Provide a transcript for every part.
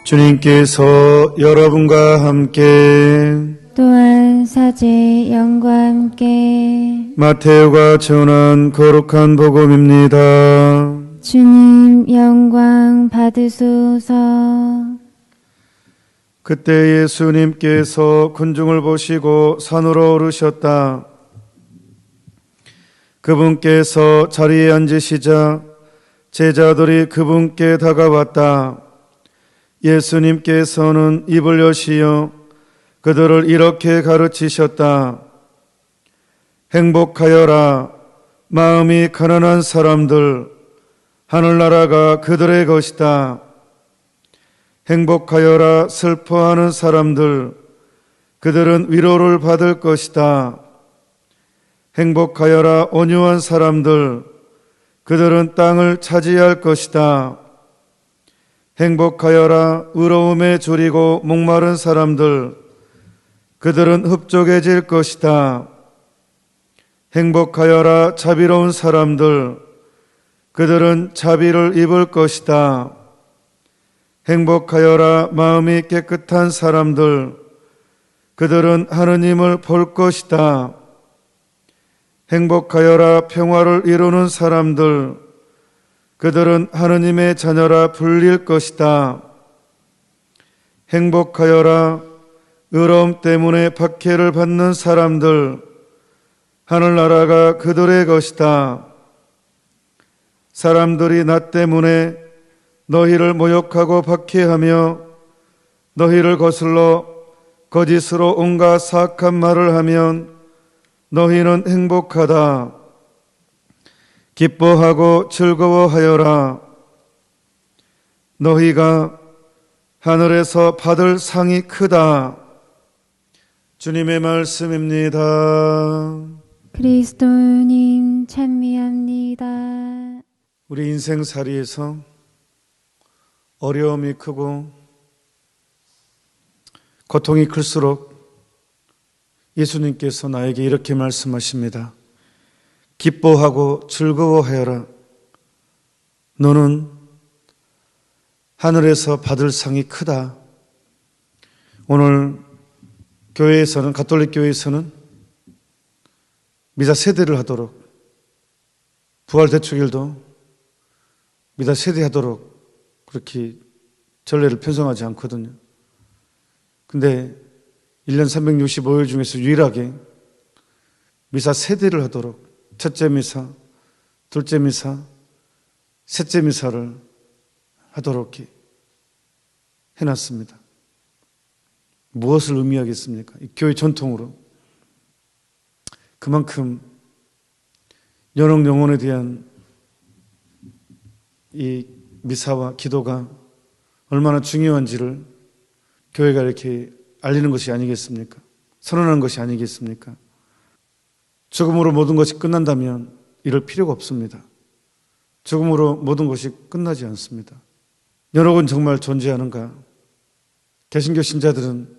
주님께서 여러분과 함께 또한 사제 영과 함께 마테오가 전한 거룩한 복음입니다. 주님 영광 받으소서. 그때 예수님께서 군중을 보시고 산으로 오르셨다. 그분께서 자리에 앉으시자 제자들이 그분께 다가왔다. 예수님께서는 입을 여시어 그들을 이렇게 가르치셨다. 행복하여라 마음이 가난한 사람들, 하늘나라가 그들의 것이다. 행복하여라 슬퍼하는 사람들, 그들은 위로를 받을 것이다. 행복하여라 온유한 사람들, 그들은 땅을 차지할 것이다. 행복하여라 의로움에 졸이고 목마른 사람들, 그들은 흡족해질 것이다. 행복하여라 자비로운 사람들, 그들은 자비를 입을 것이다. 행복하여라 마음이 깨끗한 사람들, 그들은 하느님을 볼 것이다. 행복하여라 평화를 이루는 사람들, 그들은 하느님의 자녀라 불릴 것이다. 행복하여라 의로움 때문에 박해를 받는 사람들, 하늘나라가 그들의 것이다. 사람들이 나 때문에 너희를 모욕하고 박해하며 너희를 거슬러 거짓으로 온갖 사악한 말을 하면 너희는 행복하다. 기뻐하고 즐거워하여라. 너희가 하늘에서 받을 상이 크다. 주님의 말씀입니다. 그리스도님 찬미합니다. 우리 인생살이에서 어려움이 크고 고통이 클수록 예수님께서 나에게 이렇게 말씀하십니다. 기뻐하고 즐거워하여라. 너는 하늘에서 받을 상이 크다. 오늘 교회에서는, 가톨릭 교회에서는 미사 세대를 하도록, 부활 대축일도 미사 세대하도록 그렇게 전례를 편성하지 않거든요. 근데 1년 365일 중에서 유일하게 미사 세대를 하도록 첫째 미사, 둘째 미사, 셋째 미사를 하도록 해놨습니다. 무엇을 의미하겠습니까? 이 교회 전통으로. 그만큼 연옥 영혼에 대한 이 미사와 기도가 얼마나 중요한지를 교회가 이렇게 알리는 것이 아니겠습니까? 선언하는 것이 아니겠습니까? 죽음으로 모든 것이 끝난다면 이럴 필요가 없습니다. 죽음으로 모든 것이 끝나지 않습니다. 연옥은 정말 존재하는가? 개신교 신자들은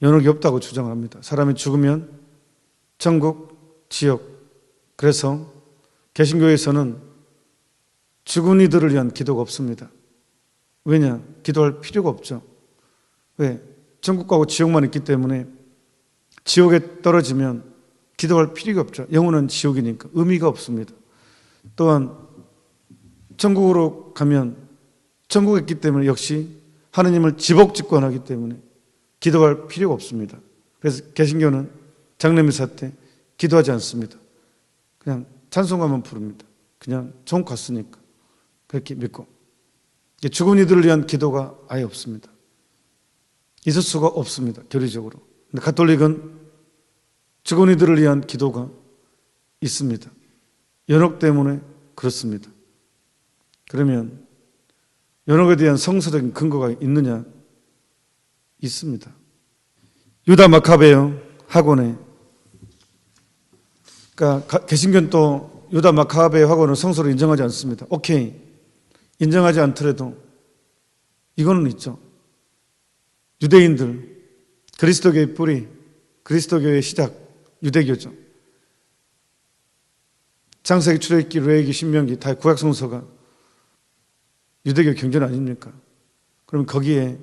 연옥이 없다고 주장합니다. 사람이 죽으면 천국, 지옥. 그래서 개신교에서는 죽은 이들을 위한 기도가 없습니다. 왜냐? 기도할 필요가 없죠. 왜? 천국 가고 지옥만 있기 때문에 지옥에 떨어지면 기도할 필요가 없죠. 영혼은 지옥이니까 의미가 없습니다. 또한 천국으로 가면 천국에 있기 때문에 역시 하느님을 지복직권하기 때문에 기도할 필요가 없습니다. 그래서 개신교는 장례미사 때 기도하지 않습니다. 그냥 찬송가만 부릅니다. 그냥 천국 갔으니까 그렇게 믿고, 죽은 이들을 위한 기도가 아예 없습니다. 있을 수가 없습니다. 교리적으로. 근데 가톨릭은 죽은 이들을 위한 기도가 있습니다. 연옥 때문에 그렇습니다. 그러면 연옥에 대한 성서적인 근거가 있느냐? 있습니다. 유다 마카베요 학원에, 그러니까 개신교는 또 유다 마카베요 학원을 성서로 인정하지 않습니다. 오케이, 인정하지 않더라도 이거는 있죠. 유대인들, 그리스도교의 뿌리, 그리스도교의 시작, 유대교죠. 창세기, 출애굽기, 레위기, 신명기 다 구약 성서가 유대교 경전 아닙니까? 그럼 거기에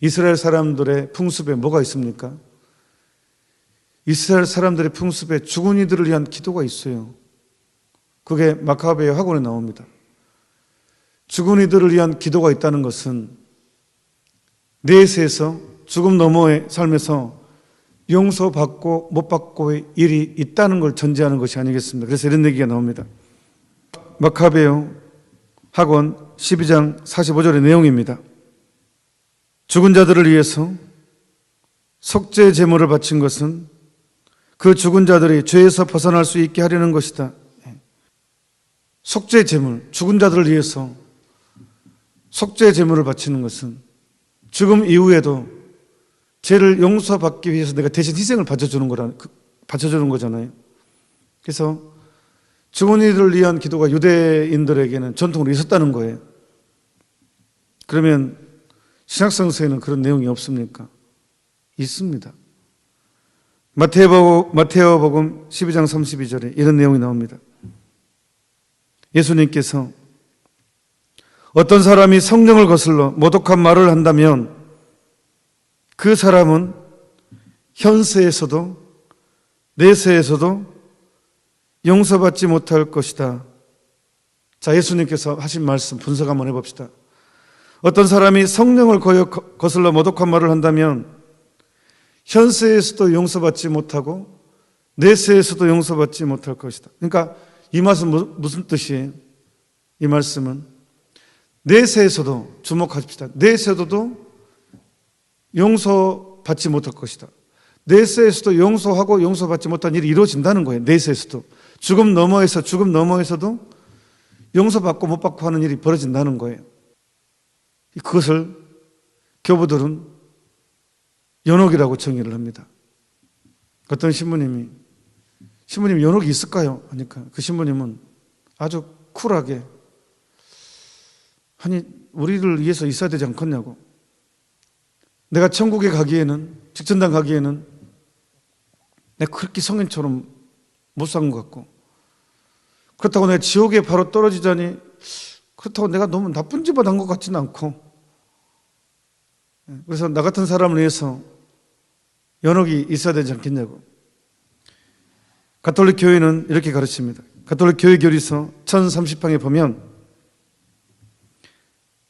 이스라엘 사람들의 풍습에 뭐가 있습니까? 이스라엘 사람들의 풍습에 죽은 이들을 위한 기도가 있어요. 그게 마카베의 학원에 나옵니다. 죽은 이들을 위한 기도가 있다는 것은 내세에서 죽음 너머의 삶에서 용서받고 못 받고의 일이 있다는 걸 전제하는 것이 아니겠습니까? 그래서 이런 얘기가 나옵니다. 마카베요 학원 12장 45절의 내용입니다. 죽은 자들을 위해서 속죄 제물을 바친 것은 그 죽은 자들이 죄에서 벗어날 수 있게 하려는 것이다. 속죄 제물, 죽은 자들을 위해서 속죄 제물을 바치는 것은 죽음 이후에도 죄를 용서받기 위해서 내가 대신 희생을 바쳐주는 거잖아요. 그래서 죽은 이들을 위한 기도가 유대인들에게는 전통으로 있었다는 거예요. 그러면 신약성서에는 그런 내용이 없습니까? 있습니다. 마테오복음 12장 32절에 이런 내용이 나옵니다. 예수님께서 어떤 사람이 성령을 거슬러 모독한 말을 한다면 그 사람은 현세에서도 내세에서도 용서받지 못할 것이다. 자, 예수님께서 하신 말씀 분석 한번 해봅시다. 어떤 사람이 성령을 거슬러 모독한 말을 한다면 현세에서도 용서받지 못하고 내세에서도 용서받지 못할 것이다. 그러니까 이 말씀은 무슨 뜻이에요? 이 말씀은 내세에서도, 주목하십시다. 내세에서도 용서받지 못할 것이다. 내세에서도 용서하고 용서받지 못한 일이 이루어진다는 거예요. 내세에서도. 죽음 너머에서도 용서받고 못 받고 하는 일이 벌어진다는 거예요. 그것을 교부들은 연옥이라고 정의를 합니다. 어떤 신부님이 연옥이 있을까요? 하니까 그 신부님은 아주 쿨하게 아니 우리를 위해서 있어야 되지 않겠냐고. 내가 천국에 가기에는, 직전당 가기에는 내가 그렇게 성인처럼 못 산 것 같고, 그렇다고 내가 지옥에 바로 떨어지자니 그렇다고 내가 너무 나쁜 짓을 한 것 같지는 않고, 그래서 나 같은 사람을 위해서 연옥이 있어야 되지 않겠냐고. 가톨릭 교회는 이렇게 가르칩니다. 가톨릭 교회 교리서 1030방에 보면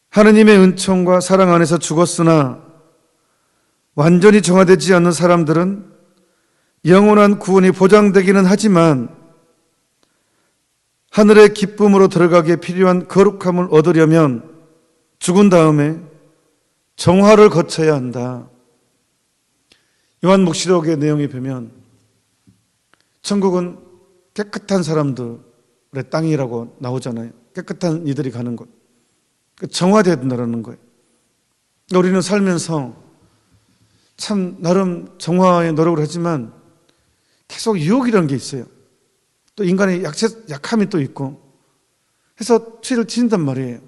하느님의 은총과 사랑 안에서 죽었으나 완전히 정화되지 않는 사람들은 영원한 구원이 보장되기는 하지만 하늘의 기쁨으로 들어가기에 필요한 거룩함을 얻으려면 죽은 다음에 정화를 거쳐야 한다. 요한묵시록의 내용에 보면 천국은 깨끗한 사람들의 땅이라고 나오잖아요. 깨끗한 이들이 가는 곳. 정화되어야 된다는 거예요. 우리는 살면서 참 나름 정화의 노력을 하지만 계속 유혹이라는 게 있어요. 또 인간의 약함이 또 있고 해서 죄를 지는단 말이에요.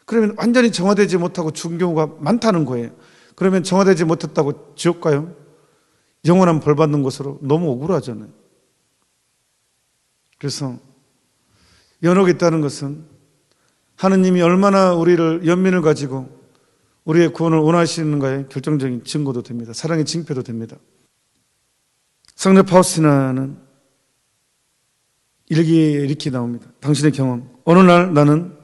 그러면 완전히 정화되지 못하고 죽은 경우가 많다는 거예요. 그러면 정화되지 못했다고 지옥 가요? 영원한 벌 받는 것으로 너무 억울하잖아요. 그래서 연옥이 있다는 것은 하느님이 얼마나 우리를 연민을 가지고 우리의 구원을 원하시는가의 결정적인 증거도 됩니다. 사랑의 징표도 됩니다. 성녀 파우스티나는 일기에 이렇게 나옵니다. 당신의 경험. 어느 날 나는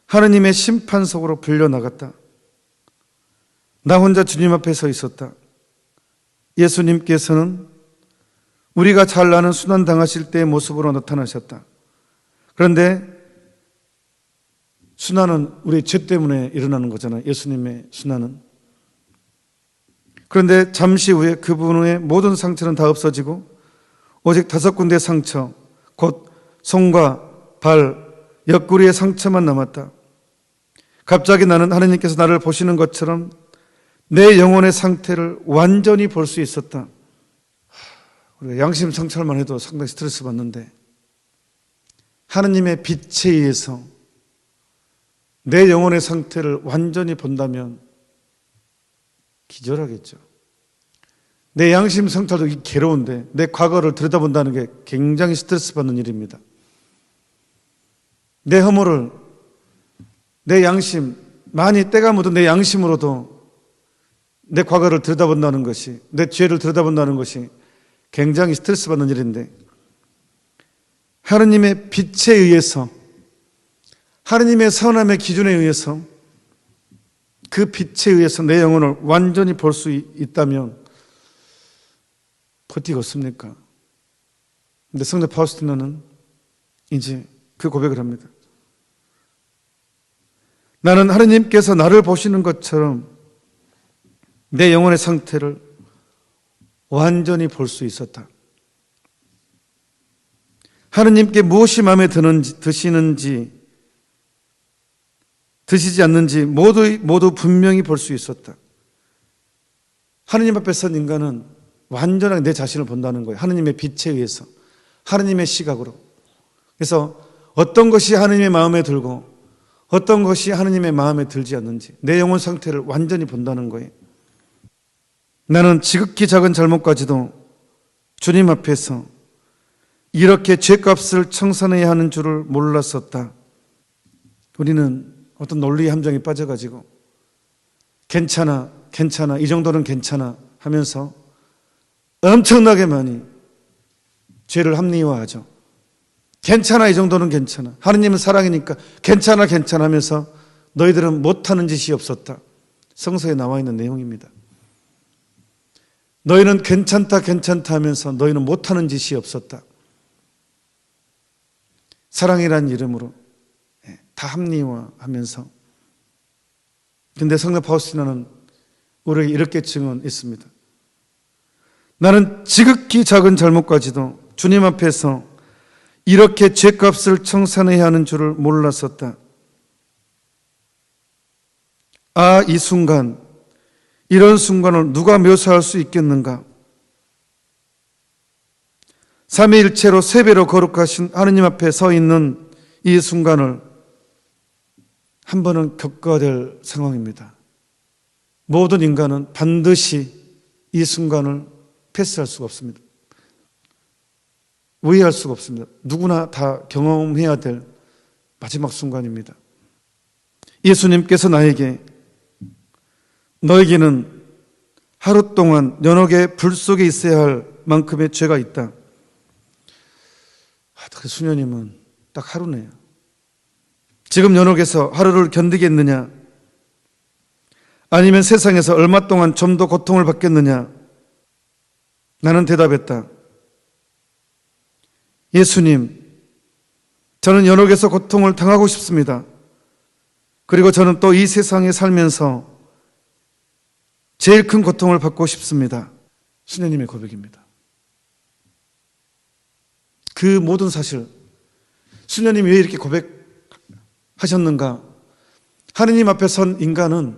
하느님의 심판 속으로 불려나갔다. 나 혼자 주님 앞에 서 있었다. 예수님께서는 우리가 잘 아는 순환당하실 때의 모습으로 나타나셨다. 그런데 순환은 우리의 죄 때문에 일어나는 거잖아요. 예수님의 순환은. 그런데 잠시 후에 그분의 모든 상처는 다 없어지고 오직 5군데의 상처, 곧 손과 발, 옆구리의 상처만 남았다. 갑자기 나는 하나님께서 나를 보시는 것처럼 내 영혼의 상태를 완전히 볼 수 있었다. 우리가 양심 성찰만 해도 상당히 스트레스 받는데 하느님의 빛에 의해서 내 영혼의 상태를 완전히 본다면 기절하겠죠. 내 양심 성찰도 괴로운데 내 과거를 들여다본다는 게 굉장히 스트레스 받는 일입니다. 내 허물을 내 양심, 많이 때가 묻은 내 양심으로도 내 과거를 들여다본다는 것이, 내 죄를 들여다본다는 것이 굉장히 스트레스 받는 일인데, 하느님의 빛에 의해서, 하느님의 선함의 기준에 의해서, 그 빛에 의해서 내 영혼을 완전히 볼 수 있다면 버티고 없습니까? 근데 성도 파우스티나는 이제 그 고백을 합니다. 나는 하느님께서 나를 보시는 것처럼 내 영혼의 상태를 완전히 볼 수 있었다. 하느님께 무엇이 마음에 드시는지, 드시지 않는지 모두 분명히 볼 수 있었다. 하느님 앞에 선 인간은 완전하게 내 자신을 본다는 거예요. 하느님의 빛에 의해서, 하느님의 시각으로. 그래서 어떤 것이 하느님의 마음에 들고 어떤 것이 하느님의 마음에 들지 않는지 내 영혼 상태를 완전히 본다는 거예요. 나는 지극히 작은 잘못까지도 주님 앞에서 이렇게 죄값을 청산해야 하는 줄을 몰랐었다. 우리는 어떤 논리의 함정에 빠져가지고 괜찮아, 이 정도는 괜찮아 하면서 엄청나게 많이 죄를 합리화하죠. 괜찮아, 이 정도는 괜찮아. 하느님은 사랑이니까 괜찮아 하면서 너희들은 못하는 짓이 없었다. 성서에 나와 있는 내용입니다. 너희는 괜찮다 하면서 너희는 못하는 짓이 없었다. 사랑이라는 이름으로 다 합리화하면서. 근데 성도 파우스티나는 우리에게 이렇게 증언했습니다. 나는 지극히 작은 잘못까지도 주님 앞에서 이렇게 죄값을 청산해야 하는 줄을 몰랐었다. 아, 이 순간, 이런 순간을 누가 묘사할 수 있겠는가? 삼위일체로 세배로 거룩하신 하느님 앞에 서 있는 이 순간을 한 번은 겪어야 될 상황입니다. 모든 인간은 반드시 이 순간을 패스할 수가 없습니다. 우회할 수가 없습니다. 누구나 다 경험해야 될 마지막 순간입니다. 예수님께서 나에게 너에게는 하루 동안 연옥의 불 속에 있어야 할 만큼의 죄가 있다. 수녀님은 딱 하루네요. 지금 연옥에서 하루를 견디겠느냐? 아니면 세상에서 얼마 동안 좀 더 고통을 받겠느냐? 나는 대답했다. 예수님, 저는 연옥에서 고통을 당하고 싶습니다. 그리고 저는 또 이 세상에 살면서 제일 큰 고통을 받고 싶습니다. 수녀님의 고백입니다. 그 모든 사실, 수녀님이 왜 이렇게 고백하셨는가? 하느님 앞에 선 인간은,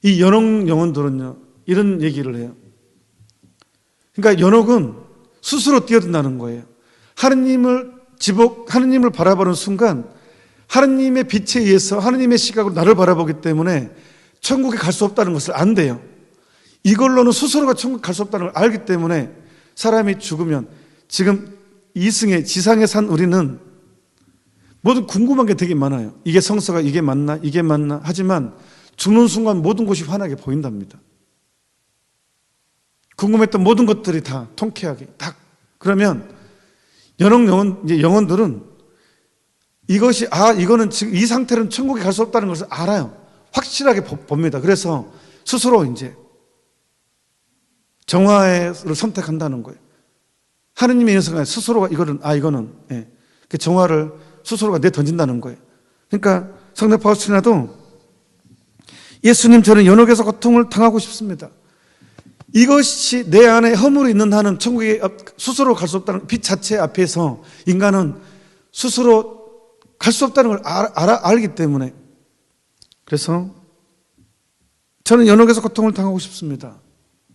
이 연옥 영혼들은요, 이런 얘기를 해요. 그러니까 연옥은 스스로 뛰어든다는 거예요. 하느님을 바라보는 순간 하느님의 빛에 의해서 하느님의 시각으로 나를 바라보기 때문에 천국에 갈 수 없다는 것을 안대요. 이걸로는 스스로가 천국에 갈 수 없다는 걸 알기 때문에 사람이 죽으면, 지금 이승에 지상에 산 우리는 모든 궁금한 게 되게 많아요. 이게 성서가 이게 맞나? 하지만 죽는 순간 모든 것이 환하게 보인답니다. 궁금했던 모든 것들이 다 통쾌하게 딱. 그러면 영혼들은 이것이, 이거는 지금 이 상태로는 천국에 갈 수 없다는 것을 알아요. 확실하게 봅니다. 그래서 스스로 이제 정화를 선택한다는 거예요. 하느님의 인생에 스스로가 이거는 그 정화를 스스로가 내던진다는 거예요. 그러니까 성도 파우스티나도 예수님, 저는 연옥에서 고통을 당하고 싶습니다. 이것이 내 안에 허물이 있는 한은 천국에 스스로 갈 수 없다는 빛 자체 앞에서 인간은 스스로 갈 수 없다는 걸 알기 때문에, 그래서 저는 연옥에서 고통을 당하고 싶습니다.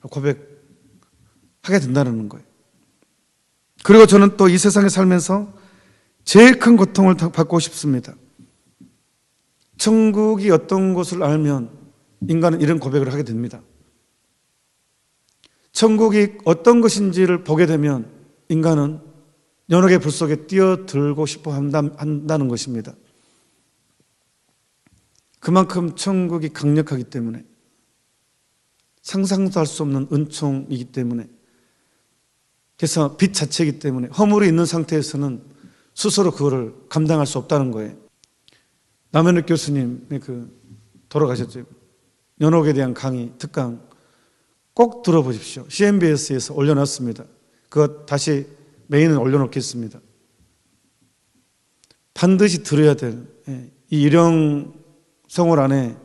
고백하게 된다는 거예요. 그리고 저는 또 이 세상에 살면서 제일 큰 고통을 받고 싶습니다. 천국이 어떤 것을 알면 인간은 이런 고백을 하게 됩니다. 천국이 어떤 것인지를 보게 되면 인간은 연옥의 불 속에 뛰어들고 싶어 한다는 것입니다. 그만큼 천국이 강력하기 때문에, 상상도 할 수 없는 은총이기 때문에, 그래서 빛 자체이기 때문에 허물이 있는 상태에서는 스스로 그거를 감당할 수 없다는 거예요. 남현욱 교수님이 돌아가셨죠. 연옥에 대한 강의, 특강 꼭 들어보십시오. CNBS에서 올려놨습니다. 그거 다시 메인에 올려놓겠습니다. 반드시 들어야 될, 이 일용 생활 안에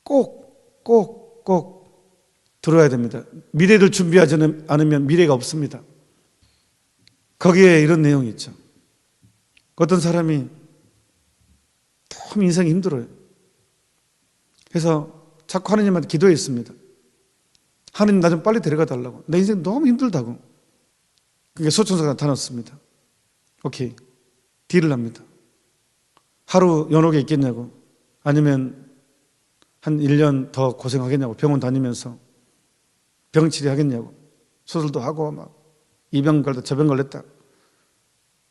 꼭 들어야 됩니다. 미래를 준비하지 않으면 미래가 없습니다. 거기에 이런 내용이 있죠. 어떤 사람이 너무 인생이 힘들어요. 그래서 자꾸 하느님한테 기도했습니다. 하느님, 나 좀 빨리 데려가 달라고. 내 인생 너무 힘들다고. 그게 소천사가 나타났습니다. 오케이, 딜을 합니다. 하루 연옥에 있겠냐고, 아니면 한 1년 더 고생하겠냐고, 병원 다니면서 병치료 하겠냐고, 수술도 하고 막 이 병 걸렸다 저 병 걸렸다,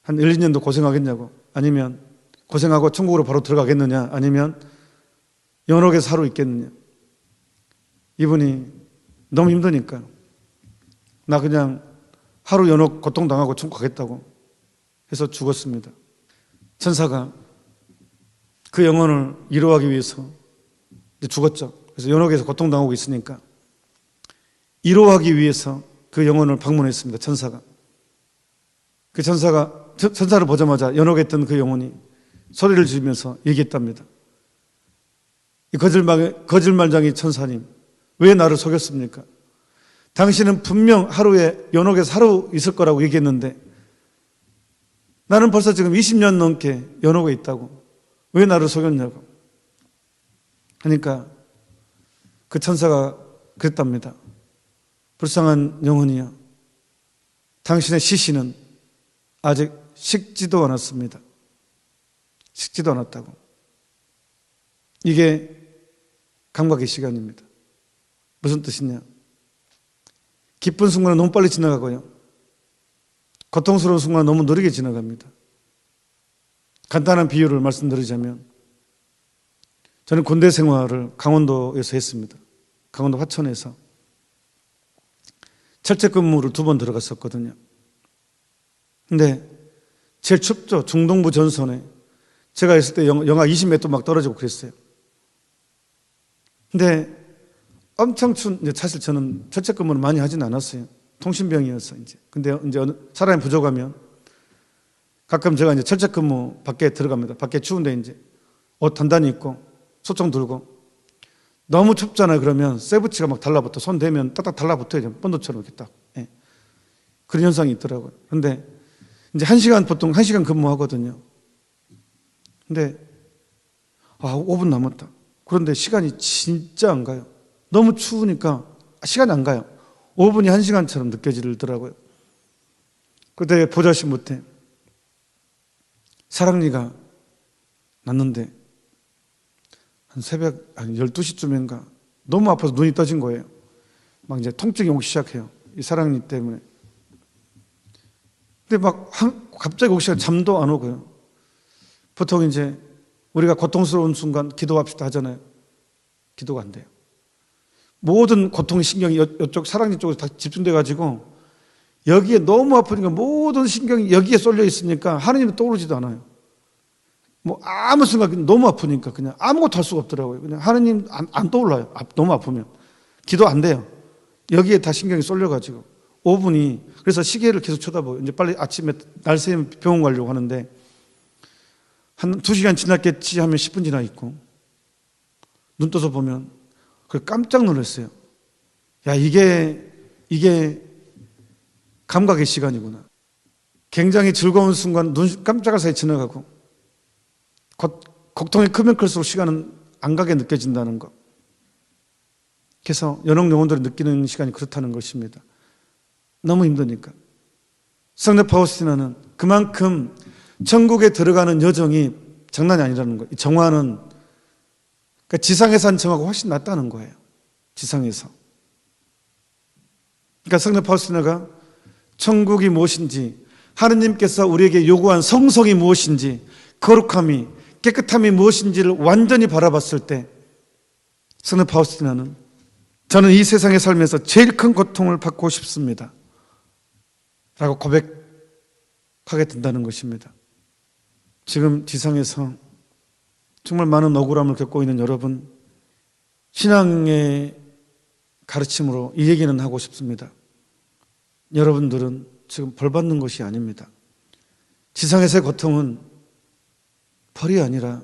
한 1, 2년도 고생하겠냐고, 아니면 고생하고 천국으로 바로 들어가겠느냐, 아니면 연옥에서 하루 있겠느냐. 이분이 너무 힘드니까 나 그냥 하루 연옥 고통당하고 천국 가겠다고 해서 죽었습니다. 천사가 그 영혼을 위로하기 위해서 죽었죠. 그래서 연옥에서 고통당하고 있으니까 위로하기 위해서 그 영혼을 방문했습니다. 천사가. 그 천사를 보자마자 연옥에 있던 그 영혼이 소리를 지르면서 얘기했답니다. 이 거짓말쟁이 천사님, 왜 나를 속였습니까? 당신은 분명 하루에 연옥에서 하루 있을 거라고 얘기했는데 나는 벌써 지금 20년 넘게 연옥에 있다고. 왜 나를 속였냐고 하니까 그 천사가 그랬답니다. 불쌍한 영혼이여, 당신의 시신은 아직 식지도 않았습니다. 식지도 않았다고. 이게 감각의 시간입니다. 무슨 뜻이냐? 기쁜 순간은 너무 빨리 지나가고요, 고통스러운 순간은 너무 느리게 지나갑니다. 간단한 비유를 말씀드리자면, 저는 군대 생활을 강원도에서 했습니다. 강원도 화천에서 철제 근무를 2번 들어갔었거든요. 근데 제일 춥죠. 중동부 전선에 제가 있을 때 영하 20m 막 떨어지고 그랬어요. 근데 엄청 추운, 사실 저는 철제 근무를 많이 하진 않았어요. 통신병이어서 이제. 근데 이제 사람이 부족하면 가끔 제가 이제 철제 근무 밖에 들어갑니다. 밖에 추운데 이제 옷 단단히 입고 소총 들고, 너무 춥잖아요. 그러면 쇠붙이가 막 달라붙어. 손 대면 딱딱 달라붙어요. 본드처럼 이렇게 딱. 예. 그런 현상이 있더라고요. 근데 이제 보통 1시간 근무하거든요. 근데 5분 남았다. 그런데 시간이 진짜 안 가요. 너무 추우니까 시간이 안 가요. 5분이 1시간처럼 느껴지더라고요. 그때 보자신 못해 사랑니가 났는데 한 새벽 한 12시쯤인가 너무 아파서 눈이 떠진 거예요. 막 이제 통증이 오기 시작해요. 이 사랑니 때문에. 근데 막 갑자기 오기 시작, 잠도 안 오고요. 보통 이제 우리가 고통스러운 순간 기도합시다 하잖아요. 기도가 안 돼요. 모든 고통의 신경이 이쪽 사랑니 쪽으로 다 집중돼 가지고 여기에 너무 아프니까 모든 신경이 여기에 쏠려 있으니까 하느님이 떠오르지도 않아요. 뭐 아무 순간 너무 아프니까 그냥 아무것도 할 수가 없더라고요. 그냥 하느님 안 떠올라요. 너무 아프면 기도 안 돼요. 여기에 다 신경이 쏠려 가지고 5분이, 그래서 시계를 계속 쳐다보고 이제 빨리 아침에 날 새면 병원 가려고 하는데 한 2시간 지났겠지 하면 10분 지나 있고, 눈 떠서 보면 깜짝 놀랐어요. 야, 이게 감각의 시간이구나. 굉장히 즐거운 순간 눈 깜짝할 사이 지나가고, 고통이 크면 클수록 시간은 안 가게 느껴진다는 것. 그래서 연옥 영혼들이 느끼는 시간이 그렇다는 것입니다. 너무 힘드니까. 성례 파우스티나는 그만큼 천국에 들어가는 여정이 장난이 아니라는 거예요. 이 정화는 그러니까 지상에서 한 정화가 훨씬 낫다는 거예요. 지상에서. 그러니까 성례 파우스티나가 천국이 무엇인지, 하느님께서 우리에게 요구한 성성이 무엇인지, 거룩함이 깨끗함이 무엇인지를 완전히 바라봤을 때 성도 파우스티나는 저는 이 세상에 살면서 제일 큰 고통을 받고 싶습니다 라고 고백하게 된다는 것입니다. 지금 지상에서 정말 많은 억울함을 겪고 있는 여러분, 신앙의 가르침으로 이 얘기는 하고 싶습니다. 여러분들은 지금 벌 받는 것이 아닙니다. 지상에서의 고통은 벌이 아니라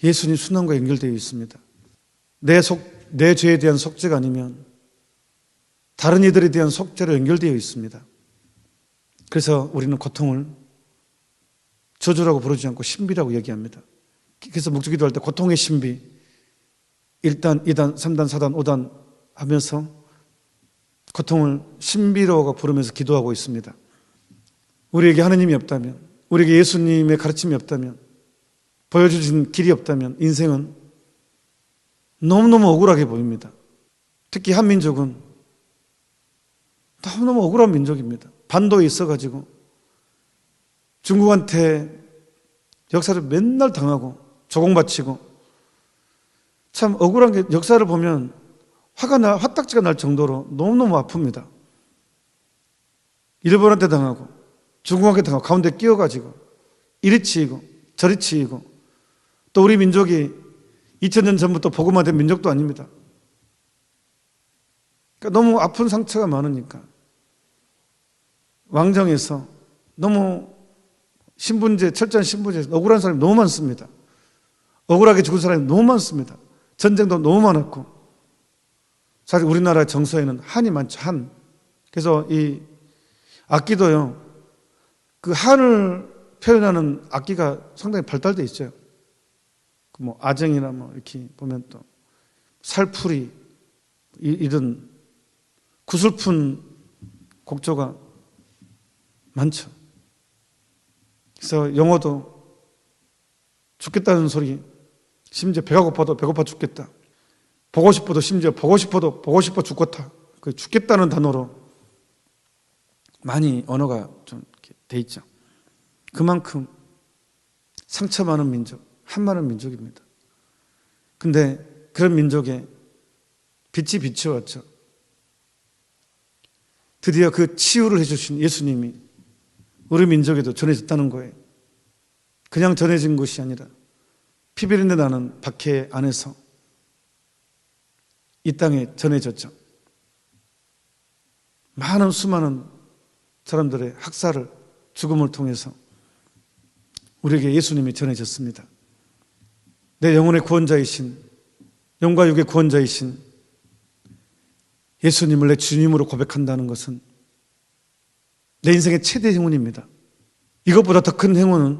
예수님 순환과 연결되어 있습니다. 내 죄에 대한 속죄가 아니면 다른 이들에 대한 속죄로 연결되어 있습니다. 그래서 우리는 고통을 저주라고 부르지 않고 신비라고 얘기합니다. 그래서 묵주기도 할 때 고통의 신비 1단, 2단, 3단, 4단, 5단 하면서 고통을 신비라고 부르면서 기도하고 있습니다. 우리에게 하느님이 없다면, 우리에게 예수님의 가르침이 없다면, 보여주신 길이 없다면 인생은 너무너무 억울하게 보입니다. 특히 한민족은 너무너무 억울한 민족입니다. 반도에 있어가지고 중국한테 역사를 맨날 당하고 조공바치고 참 억울한 게 역사를 보면 화딱지가 날 정도로 너무너무 아픕니다. 일본한테 당하고 중국한테 당하고 가운데 끼어가지고 이리 치이고 저리 치이고 또 우리 민족이 2000년 전부터 복음화된 민족도 아닙니다. 그러니까 너무 아픈 상처가 많으니까 왕정에서 너무 신분제, 철저한 신분제에서 억울한 사람이 너무 많습니다. 억울하게 죽은 사람이 너무 많습니다. 전쟁도 너무 많았고 사실 우리나라 정서에는 한이 많죠. 한. 그래서 이 악기도요, 그 한을 표현하는 악기가 상당히 발달되어 있어요. 뭐 아쟁이나 뭐 이렇게 보면 또 살풀이 이런 구슬픈 곡조가 많죠. 그래서 영어도 죽겠다는 소리, 심지어 배가 고파도 배고파 죽겠다, 보고 싶어도 심지어 보고 싶어도 보고 싶어 죽겠다, 그 죽겠다는 단어로 많이 언어가 좀 돼 있죠. 그만큼 상처 많은 민족, 한 많은 민족입니다. 근데 그런 민족에 빛이 비추었죠. 드디어 그 치유를 해주신 예수님이 우리 민족에도 전해졌다는 거예요. 그냥 전해진 것이 아니라 피비린내 나는 박해 안에서 이 땅에 전해졌죠. 많은 수많은 사람들의 학살을, 죽음을 통해서 우리에게 예수님이 전해졌습니다. 내 영혼의 구원자이신, 영과 육의 구원자이신 예수님을 내 주님으로 고백한다는 것은 내 인생의 최대 행운입니다. 이것보다 더 큰 행운은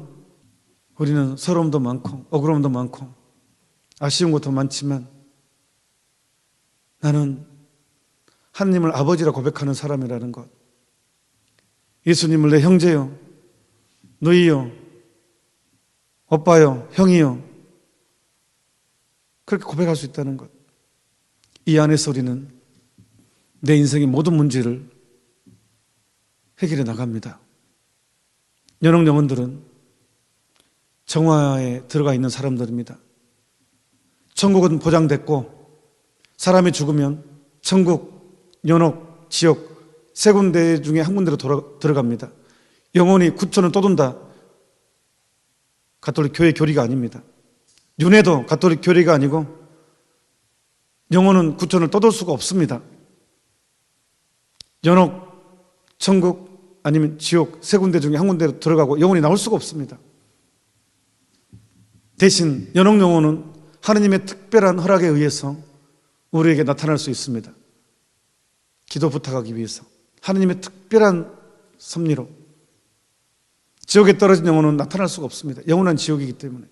우리는 서러움도 많고 억울함도 많고 아쉬운 것도 많지만 나는 하나님을 아버지라 고백하는 사람이라는 것, 예수님을 내 형제요, 누이요, 오빠요, 형이요, 그렇게 고백할 수 있다는 것, 이 안에서 우리는 내 인생의 모든 문제를 해결해 나갑니다. 연옥 영혼들은 정화에 들어가 있는 사람들입니다. 천국은 보장됐고 사람이 죽으면 천국, 연옥, 지옥 세 군데 중에 한 군데로 들어갑니다. 영혼이 구천을 떠돈다. 가톨릭 교회 교리가 아닙니다. 윤회도 가톨릭 교리가 아니고 영혼은 구천을 떠돌 수가 없습니다. 연옥, 천국 아니면 지옥 세 군데 중에 한 군데로 들어가고 영혼이 나올 수가 없습니다. 대신 연옥 영혼은 하느님의 특별한 허락에 의해서 우리에게 나타날 수 있습니다. 기도 부탁하기 위해서 하느님의 특별한 섭리로. 지옥에 떨어진 영혼은 나타날 수가 없습니다. 영원한 지옥이기 때문에,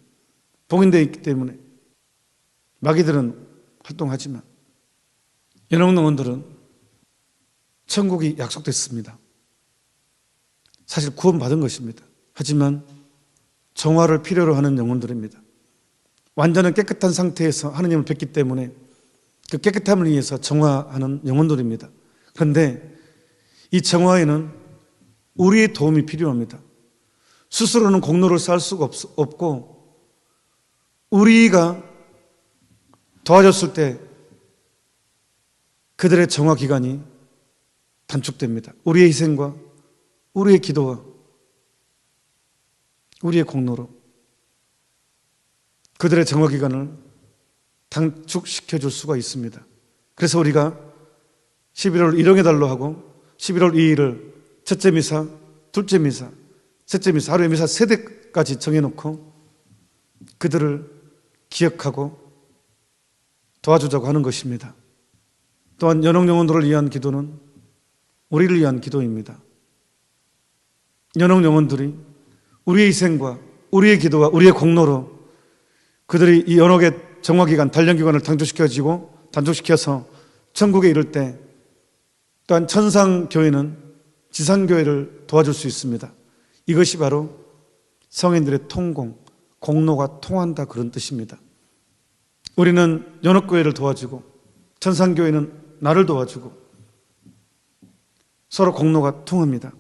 봉인되어 있기 때문에. 마귀들은 활동하지만 연옥 영혼들은 천국이 약속됐습니다. 사실 구원받은 것입니다. 하지만 정화를 필요로 하는 영혼들입니다. 완전한 깨끗한 상태에서 하느님을 뵙기 때문에 그 깨끗함을 위해서 정화하는 영혼들입니다. 그런데 이 정화에는 우리의 도움이 필요합니다. 스스로는 공로를 쌓을 수가 없고 우리가 도와줬을 때 그들의 정화 기간이 단축됩니다. 우리의 희생과 우리의 기도와 우리의 공로로 그들의 정화 기간을 단축시켜 줄 수가 있습니다. 그래서 우리가 11월 일용의 달로 하고 11월 2일을 첫째 미사, 둘째 미사, 셋째 미사, 하루의 미사 3대까지 정해놓고 그들을 기억하고 도와주자고 하는 것입니다. 또한 연옥영혼들을 위한 기도는 우리를 위한 기도입니다. 연옥영혼들이 우리의 희생과 우리의 기도와 우리의 공로로 그들이 이 연옥의 정화기간, 단련기간을 단축시켜서 천국에 이를 때 또한 천상교회는 지상교회를 도와줄 수 있습니다. 이것이 바로 성인들의 통공, 공로가 통한다 그런 뜻입니다. 우리는 연옥교회를 도와주고 천상교회는 나를 도와주고 서로 공로가 통합니다.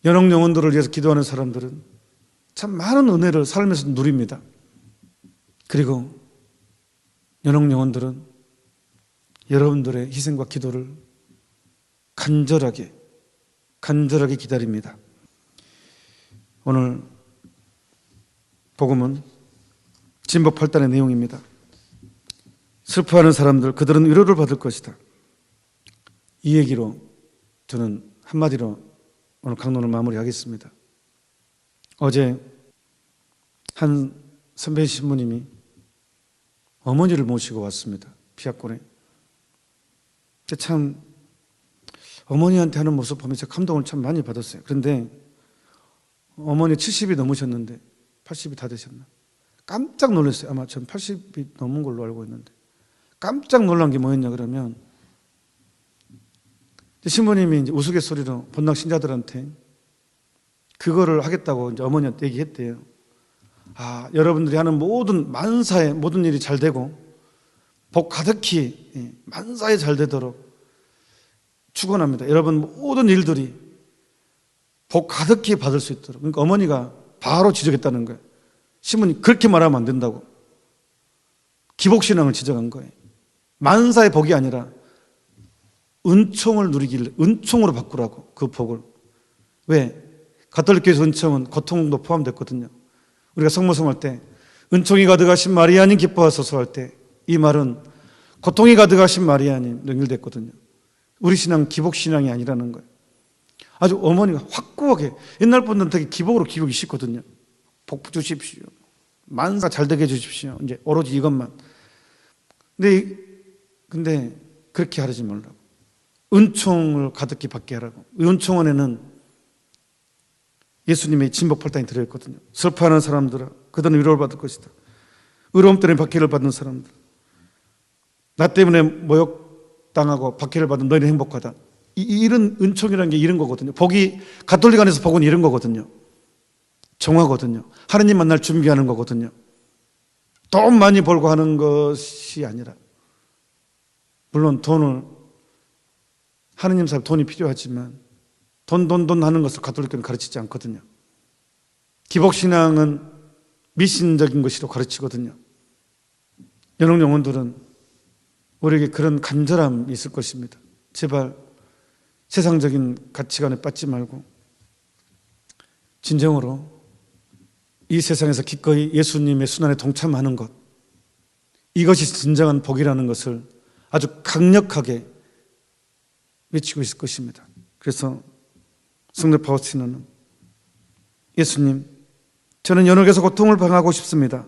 연옥영혼들을 위해서 기도하는 사람들은 참 많은 은혜를 삶에서 누립니다. 그리고 연옥영혼들은 여러분들의 희생과 기도를 간절하게 기다립니다. 오늘 복음은 진법 8단의 내용입니다. 슬퍼하는 사람들, 그들은 위로를 받을 것이다. 이 얘기로 저는 한마디로 오늘 강론을 마무리하겠습니다. 어제 한 선배 신부님이 어머니를 모시고 왔습니다. 피아골에. 참 어머니한테 하는 모습 보면서 감동을 참 많이 받았어요. 그런데 어머니 70이 넘으셨는데 80이 다 되셨나? 깜짝 놀랐어요. 아마 전 80이 넘은 걸로 알고 있는데 깜짝 놀란 게 뭐였냐 그러면 신부님이 이제 우스갯소리로 본당 신자들한테 그거를 하겠다고 이제 어머니한테 얘기했대요. 여러분들이 하는 모든 만사에 모든 일이 잘 되고 복 가득히 만사에 잘 되도록 축원합니다. 여러분 모든 일들이 복 가득히 받을 수 있도록. 그러니까 어머니가 바로 지적했다는 거예요. 신부님 그렇게 말하면 안 된다고. 기복신앙을 지적한 거예요. 만사의 복이 아니라 은총을 누리기를 은총으로 바꾸라고 그 복을. 왜? 가톨릭교에서 은총은 고통도 포함됐거든요. 우리가 성모성할 때 은총이 가득하신 마리아님 기뻐하소서 할 때 이 말은 고통이 가득하신 마리아님 연결됐거든요. 우리 신앙 기복신앙이 아니라는 거예요. 아주 어머니가 확고하게 옛날 분들은 되게 기복으로 기복이 쉽거든요. 복 주십시오. 만사 잘 되게 해주십시오. 이제 오로지 이것만. 근데 그렇게 하지 말라고. 은총을 가득히 받게 하라고. 은총 안에는 예수님의 진복 8단이 들어있거든요. 슬퍼하는 사람들아 그들은 위로를 받을 것이다. 의로움 때문에 박해를 받는 사람들, 나 때문에 모욕당하고 박해를 받은 너희는 행복하다. 이런 은총이라는 게 이런 거거든요. 복이 가톨릭 안에서 복은 이런 거거든요. 정화거든요. 하느님 만날 준비하는 거거든요. 돈 많이 벌고 하는 것이 아니라, 물론 돈을 하느님 사람 돈이 필요하지만 돈 하는 것을 가톨릭교는 가르치지 않거든요. 기복신앙은 미신적인 것으로 가르치거든요. 연옥영혼들은 우리에게 그런 간절함이 있을 것입니다. 제발 세상적인 가치관에 빠지지 말고 진정으로 이 세상에서 기꺼이 예수님의 순환에 동참하는 것, 이것이 진정한 복이라는 것을 아주 강력하게 외치고 있을 것입니다. 그래서 성도 파우스티노는 예수님, 저는 연옥에서 고통을 방하고 싶습니다.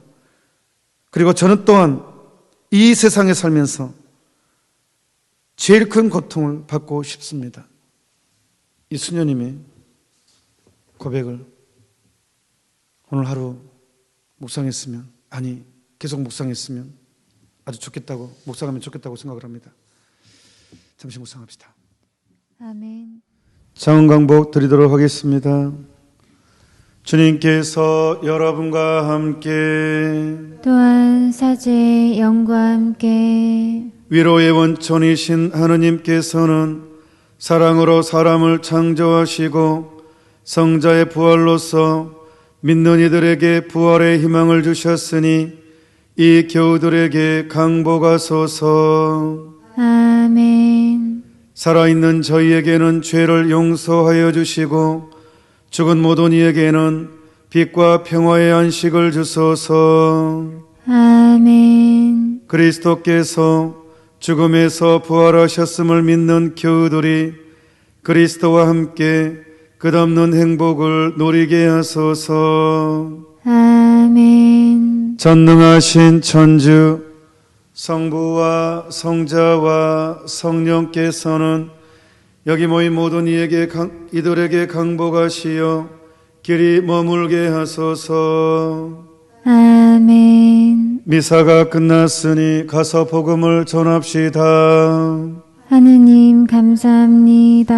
그리고 저는 또한 이 세상에 살면서 제일 큰 고통을 받고 싶습니다. 이 수녀님의 고백을 오늘 하루 묵상했으면, 계속 묵상했으면 아주 좋겠다고, 묵상하면 좋겠다고 생각을 합니다. 잠시 묵상합시다. 아멘. 장원강복 드리도록 하겠습니다. 주님께서 여러분과 함께 또한 사제의 영과 함께 위로의 원천이신 하느님께서는 사랑으로 사람을 창조하시고 성자의 부활로서 믿는 이들에게 부활의 희망을 주셨으니 이 교우들에게 강복하소서. 아멘. 살아있는 저희에게는 죄를 용서하여 주시고 죽은 모든 이에게는 빛과 평화의 안식을 주소서. 아멘. 그리스도께서 죽음에서 부활하셨음을 믿는 교우들이 그리스도와 함께 끝없는 행복을 누리게 하소서. 아멘. 전능하신 천주 성부와 성자와 성령께서는 여기 모인 모든 이들에게 강복하시어 길이 머물게 하소서. 아멘. 미사가 끝났으니 가서 복음을 전합시다. 하느님 감사합니다.